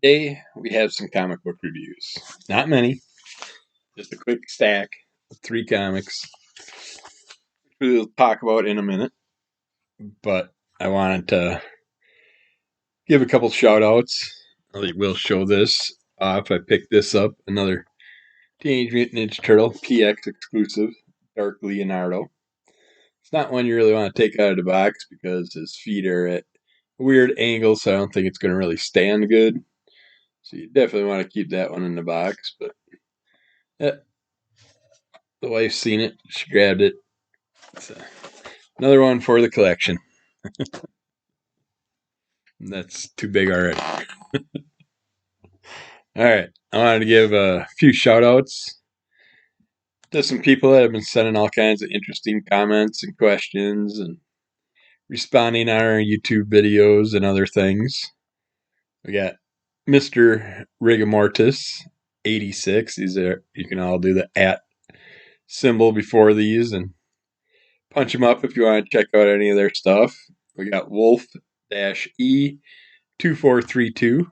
Today we have some comic book reviews. Not many, just a quick stack of 3 comics, which we'll talk about in a minute. But I wanted to give a couple shout outs. I will show this off. I picked this up, another Teenage Mutant Ninja Turtle PX exclusive, Dark Leonardo. It's not one you really want to take out of the box because his feet are at a weird angle, so I don't think it's going to really stand good. So you definitely want to keep that one in the box. But the wife's seen it. She grabbed it. So, another one for the collection. That's too big already. Alright, I wanted to give a few shout outs to some people that have been sending all kinds of interesting comments and questions and responding on our YouTube videos and other things. We got Mr. Rigamortis 86. These are, you can all do the @ symbol before these and punch them up if you want to check out any of their stuff. We got Wolf-E2432.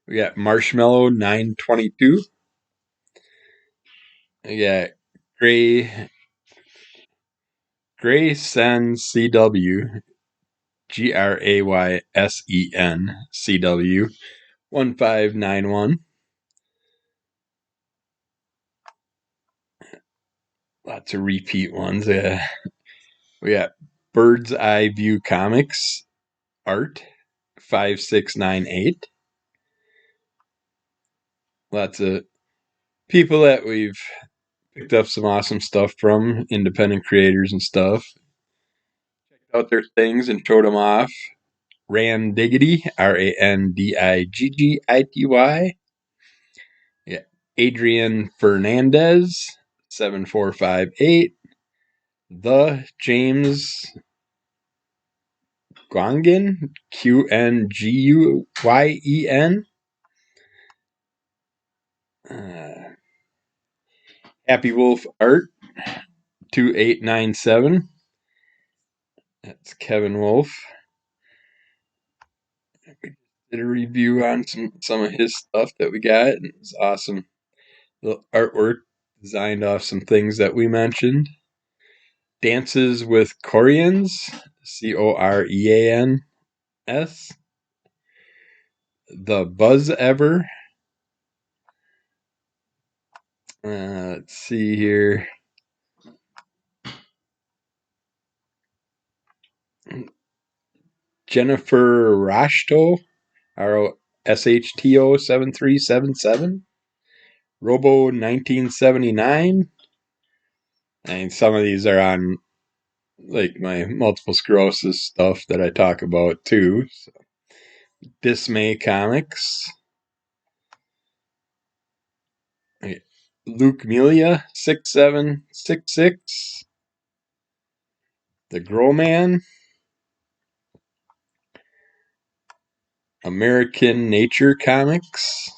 We got Marshmallow 922. We got Graysen CW, Graysen CW 1591. Lots of repeat ones. We got Bird's Eye View Comics Art 5698. Lots of people that we've picked up some awesome stuff from, independent creators and stuff. Checked out their things and showed them off. Randiggity, Randiggity. Yeah. Adrian Fernandez, 7458. The James Guangen, Qnguyen. Happy Wolf Art 2897. That's Kevin Wolf. We did a review on some of his stuff that we got. And it was awesome. The artwork designed off some things that we mentioned. Dances with Koreans, Coreans. The Buzz Ever. Let's see here. Jennifer Rashto, ROSHTO 7377. Robo 1979. And some of these are on like my multiple sclerosis stuff that I talk about too. So, Dismay Comics. Luke Melia 6766. The Grow Man. American Nature Comics.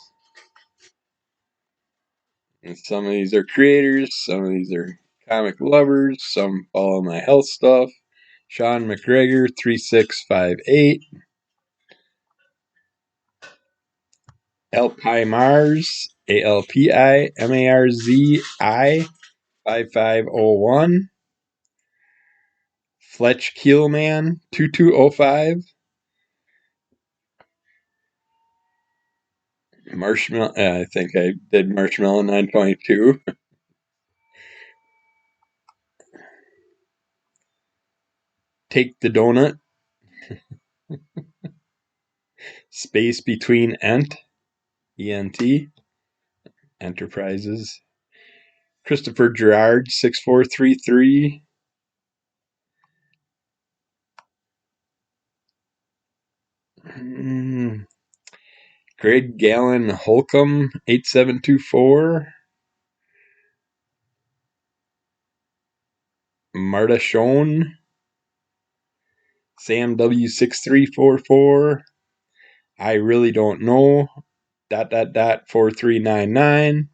And some of these are creators, some of these are comic lovers, some follow my health stuff. Sean McGregor 3658. Alpi Mars, ALPIMARZI 5501. Fletch Keelman 2205. Marshmallow, I think I did Marshmallow 922. Take the Donut. Space Between ENT, Enterprises. Christopher Gerard 6433. Greg Gallen Holcomb 8724. Marta Schoen. Sam W6344. I really don't know. ... 4399.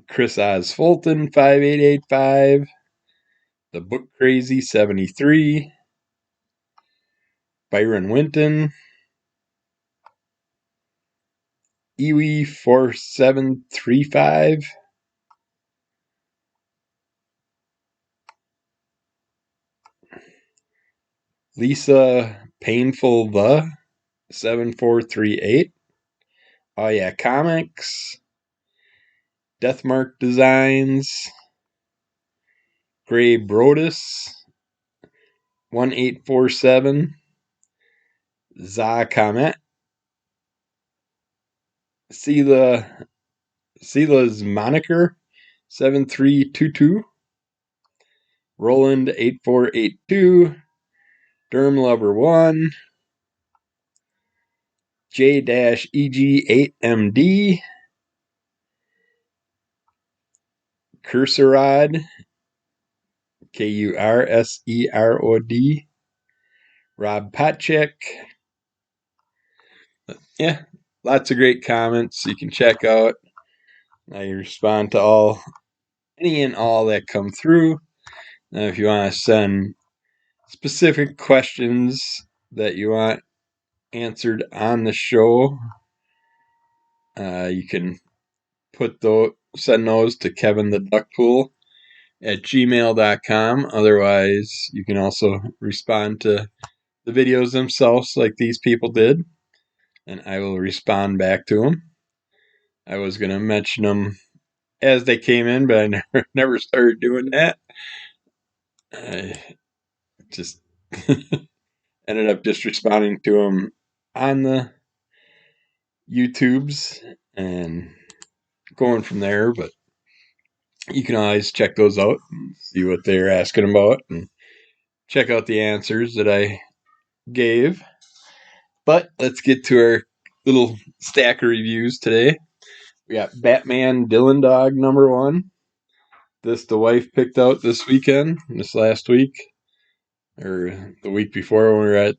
Chris Oz Fulton 5885. The Book Crazy 73. Byron Winton. Iwi 4735. Lisa Painful the 7438. Oh yeah, Comics. Deathmark Designs. Gray Brodus 1847. Za Comet. Sela's Moniker 7322. Roland 8482. Derm Lover 1. J-EG8MD. Cursorod. Kurserod. Rob Potchek. Yeah, lots of great comments you can check out. I respond to any and all that come through. Now, if you want to send specific questions that you want answered on the show, you can send those to kevintheduckpool@gmail.com. Otherwise, you can also respond to the videos themselves like these people did, and I will respond back to them. I was going to mention them as they came in, but I never started doing that. I just ended up just responding to them on the YouTubes and going from there, but you can always check those out and see what they're asking about and check out the answers that I gave. But let's get to our little stack of reviews today. We got Batman Dylan Dog #1. This the wife picked out this last week, or the week before when we were at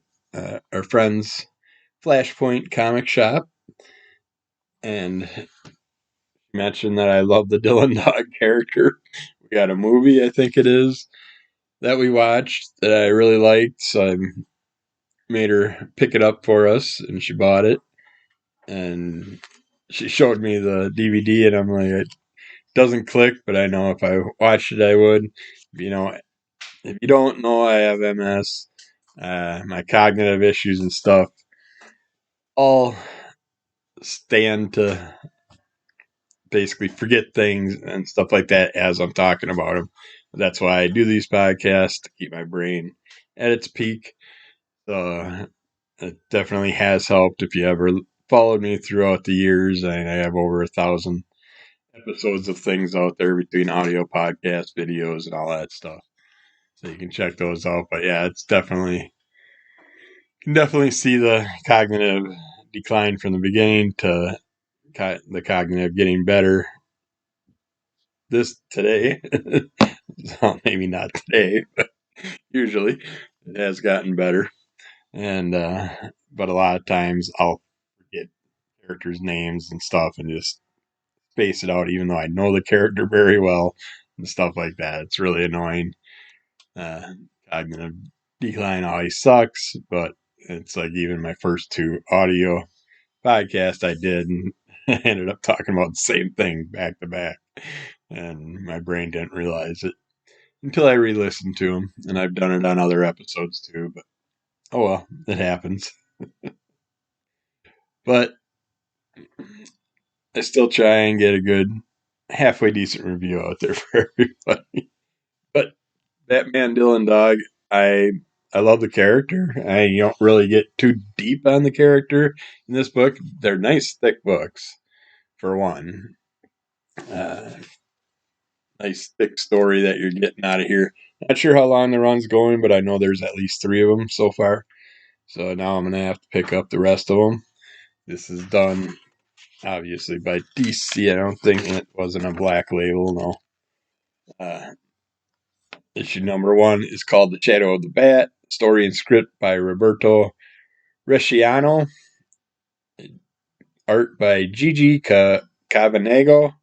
our friend's Flashpoint comic shop. And mentioned that I love the Dylan Dog character. We got a movie, I think it is, that we watched that I really liked, so I made her pick it up for us, and she bought it. And she showed me the DVD, and I'm like, it doesn't click, but I know if I watched it, I would. If you don't know, I have MS. My cognitive issues and stuff all stand to basically forget things and stuff like that as I'm talking about them. That's why I do these podcasts, to keep my brain at its peak. So it definitely has helped. If you ever followed me throughout the years, I have over 1,000 episodes of things out there between audio podcasts, videos, and all that stuff. So you can check those out. But yeah, you can definitely see the cognitive decline from the beginning to the cognitive getting better today. Well, maybe not today, but usually it has gotten better. And but a lot of times I'll forget characters' names and stuff and just space it out, even though I know the character very well and stuff like that. It's really annoying. Cognitive decline always sucks, but it's like even my first 2 audio podcasts I did, and I ended up talking about the same thing back to back, and my brain didn't realize it until I re-listened to them, and I've done it on other episodes too, but oh well, it happens. But I still try and get a good, halfway decent review out there for everybody. But Batman Dylan Dog, I love the character. I don't really get too deep on the character in this book. They're nice, thick books, for one. Uh, nice, thick story that you're getting out of here. Not sure how long the run's going, but I know there's at least 3 of them so far. So now I'm going to have to pick up the rest of them. This is done, obviously, by DC. I don't think it wasn't a black label, no. Issue #1 is called The Shadow of the Bat. Story and script by Roberto Resciano. Art by Gigi Cavanago,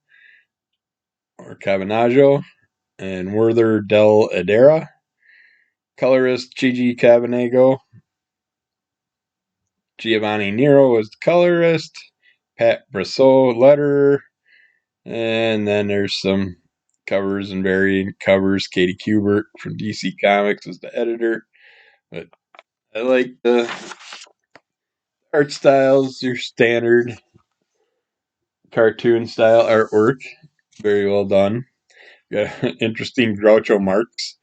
or Cavanaggio, and Werther Del Adera. Colorist Gigi Cavanago. Giovanni Nero was the colorist. Pat Brosseau letter, and then there's some covers and variant covers. Katie Kubert from DC Comics is the editor. But I like the art styles, your standard cartoon style artwork. Very well done. Got an interesting Groucho Marx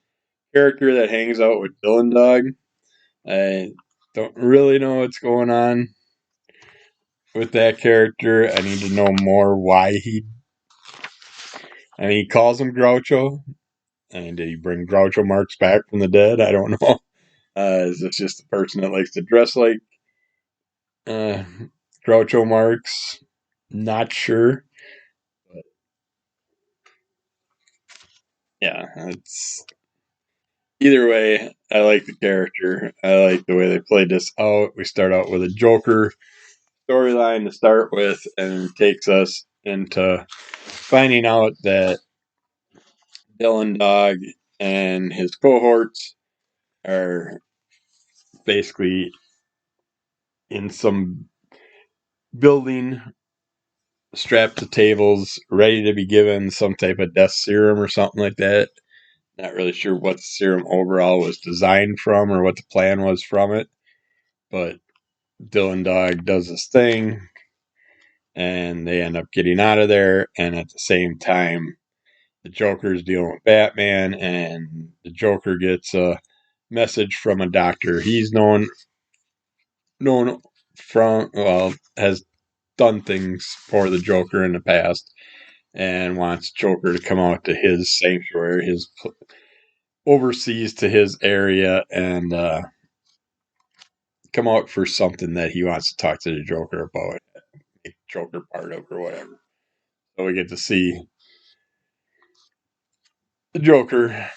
character that hangs out with Dylan Dog. I don't really know what's going on with that character. I need to know more why he calls him Groucho. I mean, did he bring Groucho Marx back from the dead? I don't know. Is this just a person that likes to dress like uh, Groucho Marx? Not sure. But yeah, it's either way. I like the character. I like the way they played this out. We start out with a Joker storyline to start with, and it takes us into finding out that Dylan Dog and his cohorts are basically in some building strapped to tables, ready to be given some type of death serum or something like that. Not really sure what the serum overall was designed from or what the plan was from it, but Dylan Dog does this thing and they end up getting out of there. And at the same time, the Joker's dealing with Batman, and the Joker gets a message from a doctor he's known from, well, has done things for the Joker in the past, and wants Joker to come out to his sanctuary, his overseas to his area, and come out for something that he wants to talk to the Joker about, make Joker part of or whatever. So we get to see the Joker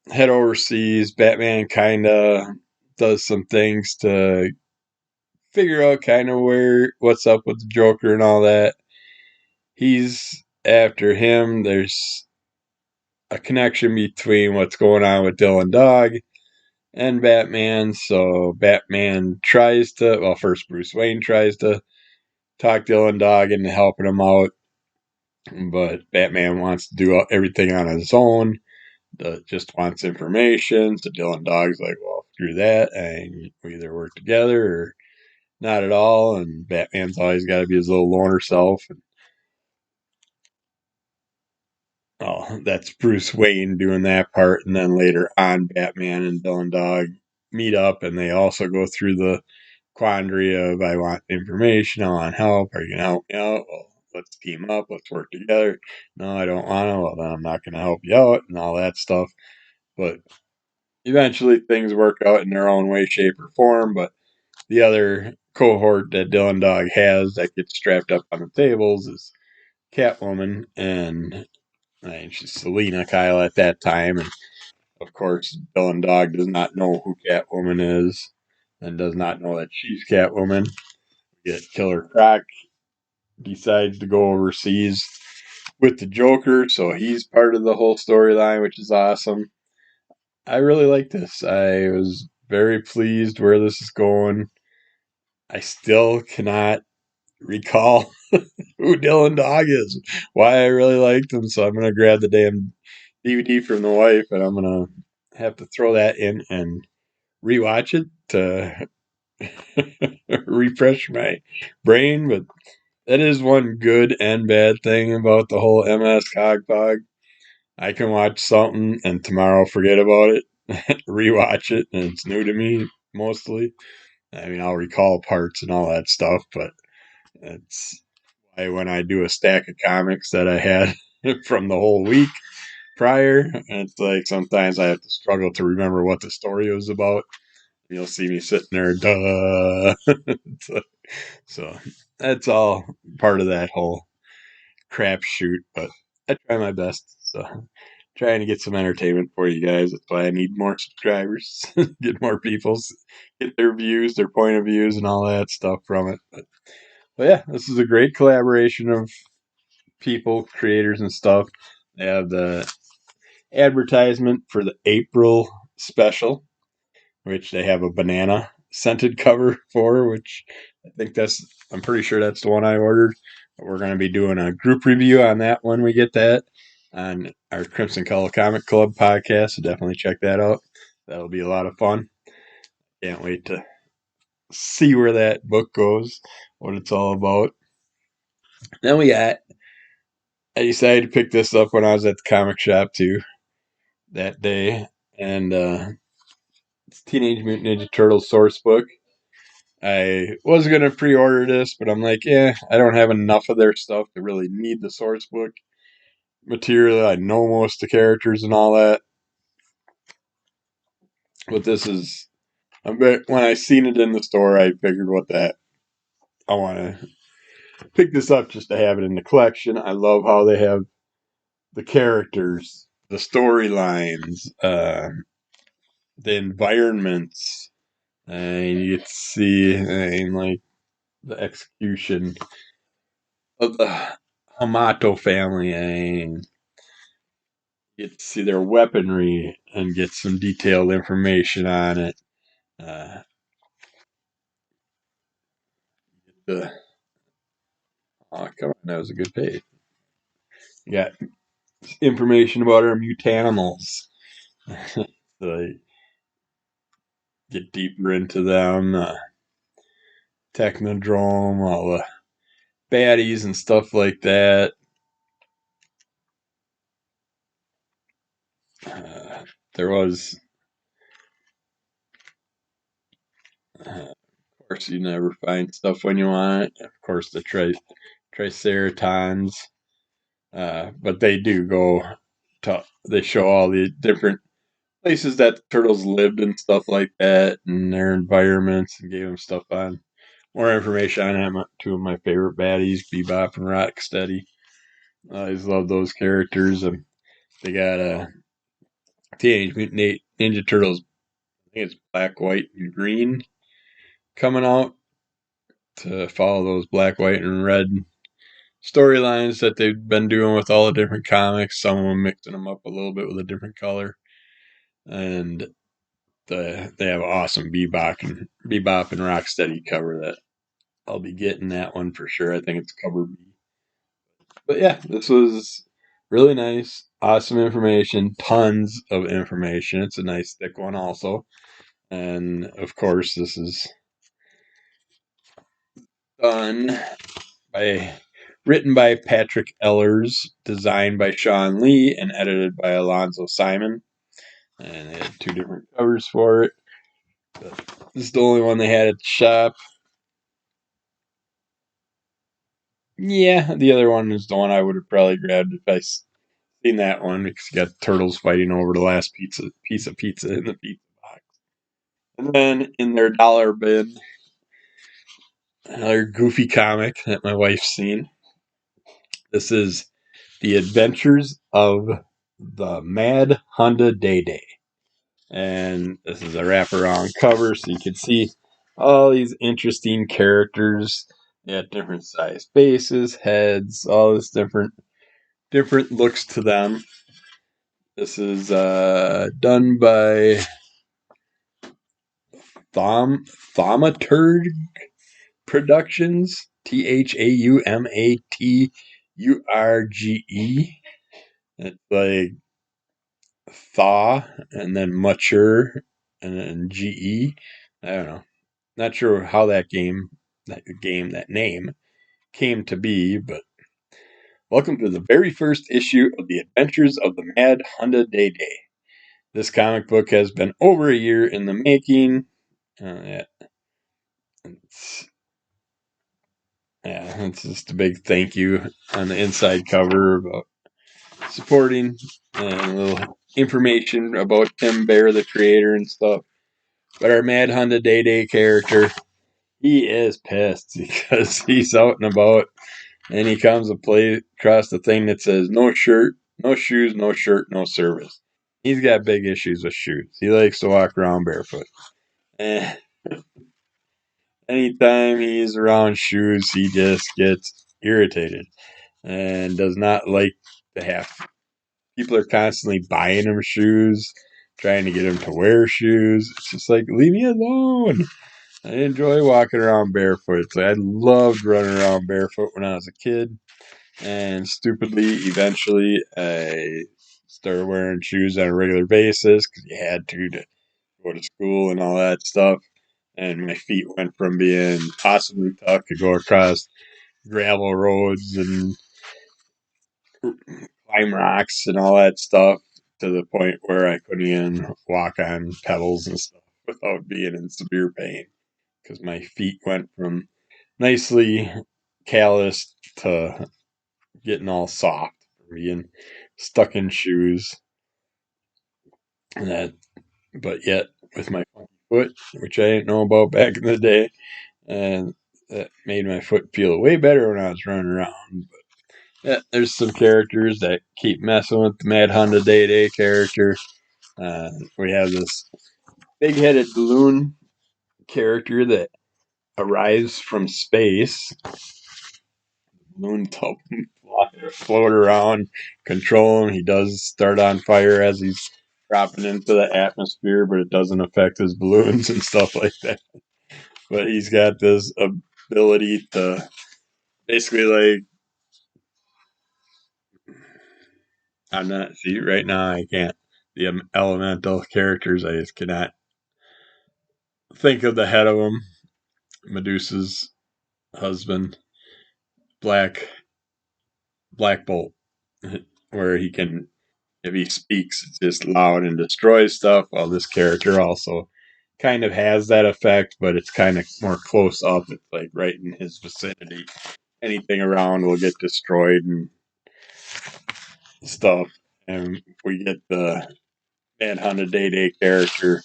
head overseas. Batman kind of does some things to figure out kind of what's up with the Joker and all that. He's after him. There's a connection between what's going on with Dylan Dog and Batman. So Batman tries to, well, first Bruce Wayne tries to talk Dylan Dog into helping him out, but Batman wants to do everything on his own. Just wants information. So Dylan Dog's like, well, screw that, and we either work together or not at all. And Batman's always got to be his little loner self. And, oh, that's Bruce Wayne doing that part. And then later on, Batman and Dylan Dog meet up, and they also go through the quandary of, I want information, I want help. Are you gonna help me out? Well, let's team up. Let's work together. No, I don't want to. Well, then I'm not gonna help you out, and all that stuff. But eventually, things work out in their own way, shape, or form. But the other cohort that Dylan Dog has that gets strapped up on the tables is Catwoman, and she's Selena Kyle at that time. And of course, Dylan Dog does not know who Catwoman is and does not know that she's Catwoman. Yet Killer Croc decides to go overseas with the Joker, so he's part of the whole storyline, which is awesome. I really like this. I was very pleased where this is going. I still cannot recall who Dylan Dog is, why I really liked him, so I'm going to grab the damn DVD from the wife, and I'm going to have to throw that in and rewatch it to refresh my brain. But that is one good and bad thing about the whole MS Cogpog. I can watch something and tomorrow forget about it, rewatch it, and it's new to me mostly. I mean, I'll recall parts and all that stuff, but it's why when I do a stack of comics that I had from the whole week prior, it's like sometimes I have to struggle to remember what the story was about. You'll see me sitting there, duh. So that's all part of that whole crapshoot, but I try my best. So trying to get some entertainment for you guys. That's why I need more subscribers, get more people, get their views, their point of views, and all that stuff from it. But yeah, this is a great collaboration of people, creators, and stuff. They have the advertisement for the April special, which they have a banana scented cover for, which I'm pretty sure that's the one I ordered. But we're going to be doing a group review on that when we get that on our Crimson Color Comic Club podcast. So definitely check that out. That'll be a lot of fun. Can't wait to see where that book goes, what it's all about. Then I decided to pick this up when I was at the comic shop too that day, and it's Teenage Mutant Ninja Turtles sourcebook. I was gonna pre-order this, but I'm like, yeah, I don't have enough of their stuff to really need the sourcebook material. I know most of the characters and all that, but this is when I seen it in the store, I figured, what that I want to pick this up just to have it in the collection. I love how they have the characters, the storylines, the environments, and you get to see, like the execution of the Hamato family, and you get to see their weaponry and get some detailed information on it. The Oh, come on, that was a good page. You got information about our mutanimals. So get deeper into them. Technodrome, all the baddies and stuff like that. There was, of course, you never find stuff when you want it. Of course, the Triceratons, but they do go to. They show all the different places that the turtles lived and stuff like that, and their environments, and gave them stuff on more information on them. Two of my favorite baddies, Bebop and Rocksteady. I always love those characters. They got Teenage Mutant Ninja Turtles. I think it's black, white, and green coming out to follow those black, white, and red storylines that they've been doing with all the different comics. Some of them mixing them up a little bit with a different color, and they have an awesome Bebop and Rocksteady cover that I'll be getting that one for sure. I think it's cover B. But yeah, this was really nice. Awesome information. Tons of information. It's a nice thick one also. And of course, this is done by written by Patrick Ellers, designed by Sean Lee, and edited by Alonzo Simon. And they had two different covers for it. But this is the only one they had at the shop. Yeah, the other one is the one I would have probably grabbed if I seen that one, because you got turtles fighting over the last piece of pizza in the pizza box. And then in their dollar bin, another goofy comic that my wife's seen. This is The Adventures of the Mad Hunda Day. And this is a wraparound cover, so you can see all these interesting characters. They have different size faces, heads, all this different looks to them. This is done by Thaumaturge Productions. Thaumaturge. It's like thaw and then mature and then GE. I don't know. Not sure how that name came to be, but welcome to the very first issue of The Adventures of the Mad Hunda Day. This comic book has been over a year in the making. Yeah. It's just a big thank you on the inside cover about supporting, and a little information about Tim Bear, the creator, and stuff. But our Mad Hunda Day character, he is pissed because he's out and about, and he comes to play across the thing that says no shirt, no shoes, no shirt, no service. He's got big issues with shoes. He likes to walk around barefoot. And anytime he's around shoes, he just gets irritated and does not like to have. People are constantly buying him shoes, trying to get him to wear shoes. It's just like, leave me alone. I enjoy walking around barefoot. I loved running around barefoot when I was a kid, and stupidly, eventually, I started wearing shoes on a regular basis because you had to go to school and all that stuff. And my feet went from being possibly tough to go across gravel roads and climb rocks and all that stuff to the point where I couldn't even walk on pebbles and stuff without being in severe pain because my feet went from nicely calloused to getting all soft from being stuck in shoes. And that, but yet with my foot, which I didn't know about back in the day, and that made my foot feel way better when I was running around. Yeah, there's some characters that keep messing with the Mad Hunda Day Day character. We have this big headed balloon character that arrives from space. Balloon top float around, control him. He does start on fire as he's dropping into the atmosphere, but it doesn't affect his balloons and stuff like that. But he's got this ability to basically like I'm not see right now I can't the elemental characters I just cannot think of the head of them. Medusa's husband, Black Bolt, where he can if he speaks it's just loud and destroys stuff. Well, this character also kind of has that effect, but it's kind of more close up. It's like right in his vicinity. Anything around will get destroyed and stuff. And we get the Mad Hunda Day Day character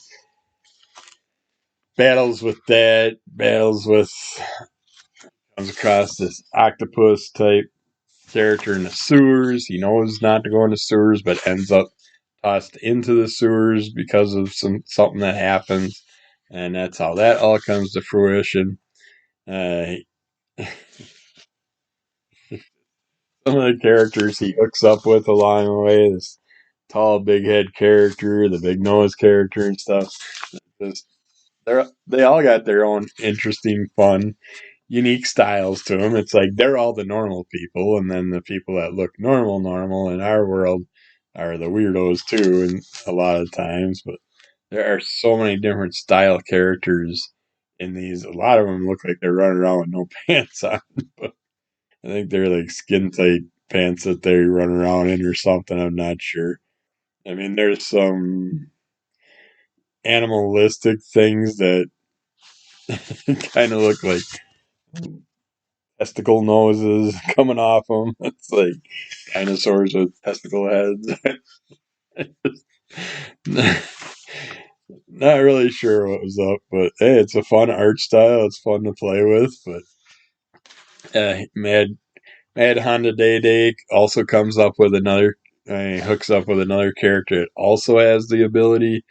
battles with that, battles with comes across this octopus type character in the sewers. He knows not to go in the sewers, but ends up tossed into the sewers because of something that happens, and that's how that all comes to fruition. Uh, some of the characters he hooks up with along the way, this tall, big head character, the big nose character, and stuff. Just, they all got their own interesting, fun unique styles to them. It's like they're all the normal people, and then the people that look normal in our world are the weirdos too, and a lot of times. But there are so many different style characters in these. A lot of them look like they're running around with no pants on. But I think they're like skin tight pants that they run around in or something. I'm not sure. I mean, there's some animalistic things that kind of look like testicle noses coming off them. It's like dinosaurs with testicle heads. Not really sure what was up, but hey, it's a fun art style. It's fun to play with. But Mad Honda Day Day also comes up with another. Hooks up with another character that also has the ability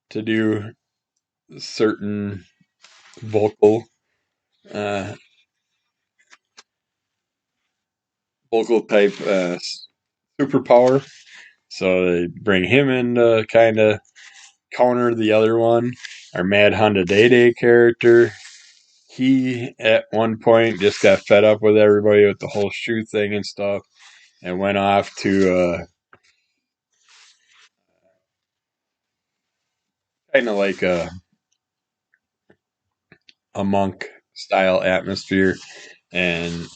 to do certain vocal uh, vocal type superpower. So they bring him in to kind of counter the other one. Our Mad Honda Day Day character, he at one point just got fed up with everybody with the whole shoe thing and stuff, and went off to kind of like a monk style atmosphere, and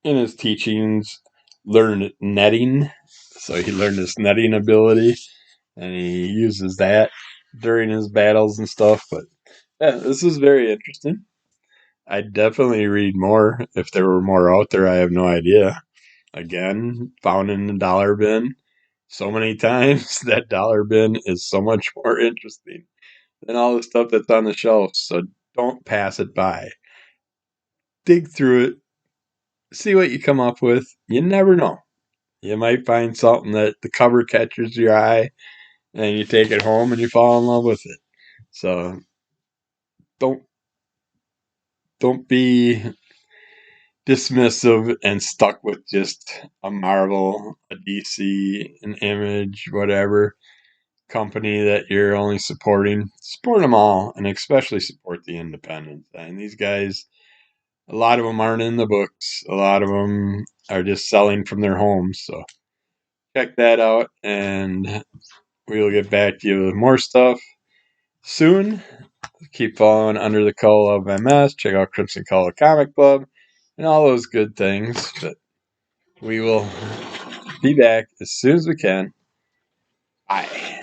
in his teachings learned netting. So he learned this netting ability, and he uses that during his battles and stuff. But yeah, this is very interesting. I'd definitely read more if there were more out there. I have no idea. Again, found in the dollar bin so many times. That dollar bin is so much more interesting than all the stuff that's on the shelf. So don't pass it by. Dig through it, see what you come up with. You never know. You might find something that the cover catches your eye, and you take it home and you fall in love with it. So don't don't be dismissive and stuck with just a Marvel, a DC, an Image, whatever. company that you're only supporting, support them all, and especially support the independents. And these guys, a lot of them aren't in the books. A lot of them are just selling from their homes. So check that out, and we'll get back to you with more stuff soon. Keep following Under the Call of MS. Check out Crimson Call Comic Club and all those good things. But we will be back as soon as we can. Bye.